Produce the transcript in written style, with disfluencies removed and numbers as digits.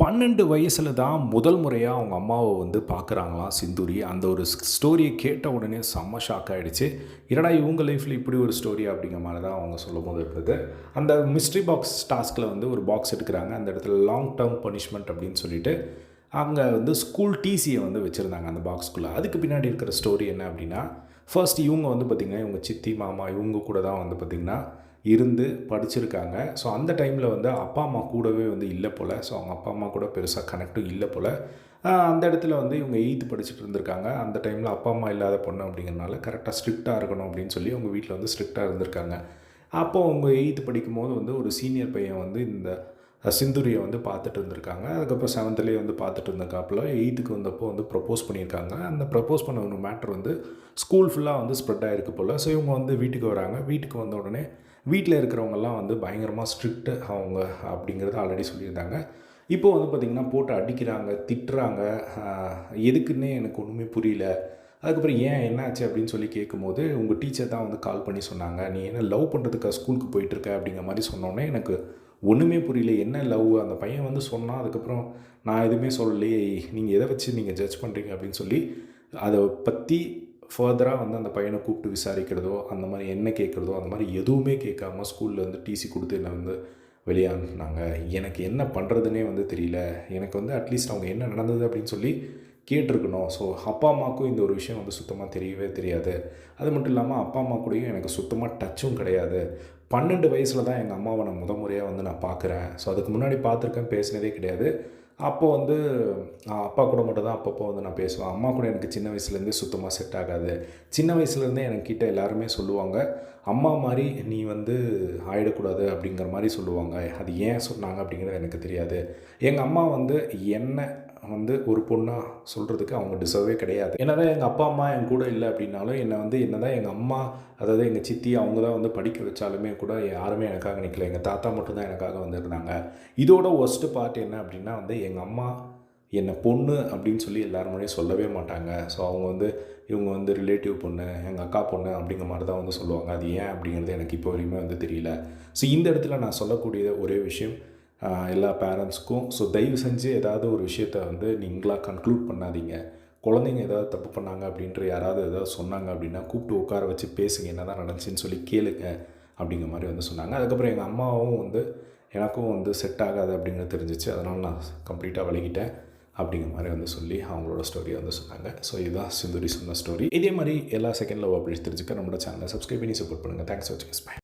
12 வயசுல தான் முதல் முறையா அவங்க அம்மாவ வந்து பார்க்குறாங்களாம் சிந்தூரி. அந்த ஒரு ஸ்டோரிய கேட்ட உடனே செம்ம ஷாக் ஆயிடுச்சு. என்னடா இவங்க லைஃப்ல இப்படி ஒரு ஸ்டோரியா அப்படிங்கிற மாரி தான் அவங்க சொல்லும்போது இருந்தது. அந்த மிஸ்ட்ரி பாக்ஸ் டாஸ்க்ல வந்து ஒரு பாக்ஸ் எடுக்குறாங்க. அந்த இடத்துல லாங் டெர்ம் பனிஷ்மென்ட் அப்படின்னு சொல்லிட்டு, அங்க வந்து ஸ்கூல் டிசிய வந்து வச்சிருந்தாங்க அந்த பாக்ஸ்க்குள்ள. அதுக்கு பின்னாடி இருக்கிற ஸ்டோரி என்ன அப்படின்னா, ஃபர்ஸ்ட் இவங்க வந்து பார்த்தீங்கன்னா, இவங்க சித்தி, மாமா இவங்க கூட தான் வந்து பார்த்தீங்கன்னா இருந்து படிச்சிருக்காங்க. ஸோ அந்த டைமில் வந்து அப்பா, அம்மா கூடவே வந்து இல்ல போல. ஸோ அவங்க அப்பா, அம்மா கூட பெருசா கனெக்ட்டும் இல்ல போல. அந்த இடத்துல வந்து இவங்க 8த் படிச்சுட்டு இருந்திருக்காங்க. அந்த டைமில் அப்பா, அம்மா இல்லாத பொண்ணு அப்படிங்கிறனால கரெக்ட்டா ஸ்ட்ரிக்ட்டா இருக்கணும் அப்படின்னு சொல்லி அவங்க வீட்ல வந்து ஸ்ட்ரிக்ட்டா இருந்திருக்காங்க. அப்போ அவங்க 8த் படிக்கும்போது வந்து ஒரு சீனியர் பையன் வந்து இந்த சிந்துரிய வந்து பார்த்துட்டு இருந்திருக்காங்க. அதுக்கப்புறம் 7த்லேயே வந்து பார்த்துட்டு இருந்தக்காப்புல 8த்துக்கு வந்தப்போ வந்து ப்ரப்போஸ் பண்ணியிருக்காங்க. அந்த ப்ரப்போஸ் பண்ண ஒரு மேட்டர் வந்து ஸ்கூல் ஃபுல்லா வந்து ஸ்ப்ரெட் ஆயிருக்கு போல. ஸோ இவங்க வந்து வீட்டுக்கு வராங்க. வீட்டுக்கு வந்த உடனே வீட்ல இருக்கிறவங்கலாம் வந்து பயங்கரமா ஸ்ட்ரிக்ட் அவங்க அப்படிங்கிறத ஆல்ரெடி சொல்லியிருந்தாங்க. இப்போ வந்து பார்த்திங்கன்னா போட்டு அடிக்கிறாங்க, திட்டுறாங்க. அ எதுக்குன்னே எனக்கு ஒன்றுமே புரியல. அதுக்கப்புறம் ஏன் என்னாச்சு அப்படின்னு சொல்லி கேட்கும்போது, உங்கள் டீச்சர் தான் வந்து கால் பண்ணி சொன்னாங்க. நீ என்ன லவ் பண்ணுறதுக்கா ஸ்கூலுக்கு போயிட்டுருக்க அப்படிங்கிற மாரி சொன்னோனே எனக்கு ஒன்றுமே புரியல. என்ன லவ்? அந்த பையன் வந்து சொன்னான். அதுக்கப்புறம் நான் எதுவுமே சொல்லலையே. நீங்க எத வச்சு நீங்க ஜட்ஜ் பண்றீங்க அப்படின்னு சொல்லி, அத பத்தி ஃபர்தரா வந்து அந்த பையன கூப்பிட்டு விசாரிக்கிறதோ, அந்த மாரி என்ன கேட்கிறதோ, அந்த மாரி எதுவுமே கேட்காம ஸ்கூல்ல வந்து டிசி குடுத்து என்ன வந்து வெளிய அனுப்புனாங்க. எனக்கு என்ன பண்றதுன்னே வந்து தெரியல. எனக்கு வந்து அட்லீஸ்ட் அவங்க என்ன நடந்தது அப்படின்னு சொல்லி கேட்டுருக்கணும். ஸோ அப்பா, அம்மாவுக்கும் இந்த ஒரு விஷயம் வந்து சுத்தமா தெரியவே தெரியாது. அது மட்டும் இல்லாம அப்பா, அம்மா கூடயும் எனக்கு சுத்தமா டச்சும் கிடையாது. 12 வயசுல தான் எங்க அம்மாவ நான் முறையா வந்து நான் பார்க்குறேன். ஸோ அதுக்கு முன்னாடி பார்த்துருக்கேன், பேசினதே கிடையாது. அப்போ வந்து அப்பா கூட மட்டும் தான் அப்பப்போ வந்து நான் பேசுவேன். அம்மா கூட எனக்கு சின்ன வயசுலேருந்தே சுத்தமா செட் ஆகாது. சின்ன வயசுலேருந்தே என்கிட்ட எல்லாருமே சொல்லுவாங்க, "அம்மா மாரி நீ வந்து ஆயிடக்கூடாது." அப்படிங்கிற மாரி சொல்லுவாங்க. அது ஏன் சொன்னாங்க அப்படிங்கிறது எனக்கு தெரியாது. எங்க அம்மா வந்து என்ன வந்து ஒரு பொண்ணா சொல்றதுக்கு அவங்க டிசர்வே கிடையாது. என்னதான் எங்க அப்பா, அம்மா என் கூட இல்ல அப்படின்னாலும், என்ன வந்து என்னதான் எங்க அம்மா, அதாவது எங்க சித்தி அவங்க தான் வந்து படிக்க வச்சாலுமே கூட யாருமே எனக்காக நிக்கல. எங்க தாத்தா மட்டும் தான் எனக்காக வந்திருந்தாங்க. இதோட வொர்ஸ்ட் பார்ட் என்ன அப்படின்னா வந்து, எங்க அம்மா என்ன பொண்ணு அப்படின்னு சொல்லி எல்லார் முன்னாடியும் சொல்லவே மாட்டாங்க. ஸோ அவங்க வந்து இவங்க வந்து ரிலேட்டிவ் பொண்ணு, எங்க அக்கா பொண்ணு அப்படிங்கிற மாரி தான் வந்து சொல்லுவாங்க. அது ஏன் அப்படிங்கிறது எனக்கு இப்போ வரையுமே வந்து தெரியல. ஸோ இந்த இடத்துல நான் சொல்லக்கூடிய ஒரே விஷயம் எல்லா பேரண்ட்ஸ்க்கும், ஸோ தயவு செஞ்சு ஏதாவது ஒரு விஷயத்த வந்து நீங்களா கன்க்ளூட் பண்ணாதீங்க. குழந்தைங்க ஏதாவது தப்பு பண்ணாங்க அப்படின்ற யாராவது ஏதாவது சொன்னாங்க அப்படின்னா, கூப்பிட்டு உட்கார வச்சு பேசுங்க. என்னதான் நடந்துச்சுன்னு சொல்லி கேளுங்க அப்படிங்கிற மாரி வந்து சொன்னாங்க. அதுக்கப்புறம் எங்க அம்மாவும் வந்து எனக்கும் வந்து செட் ஆகாது அப்படிங்கிறது தெரிஞ்சிச்சு. அதனால நான் கம்ப்ளீட்டா விலகிட்டேன் அப்படிங்கிற மாரி வந்து சொல்லி அவங்களோட ஸ்டோரிய வந்து சொன்னாங்க. ஸோ இதுதான் சிந்துரி சொன்ன ஸ்டோரி. இதே மாரி எல்லா செகண்ட் லவ் அப்டேட்ஸ் தெரிஞ்சுக்க நம்மளோட சேனலை சப்ஸ்கிரைப் பண்ணி சப்போர்ட் பண்ணுங்கள். தேங்க்ஸ் ஃபார் வாட்சிங். பை.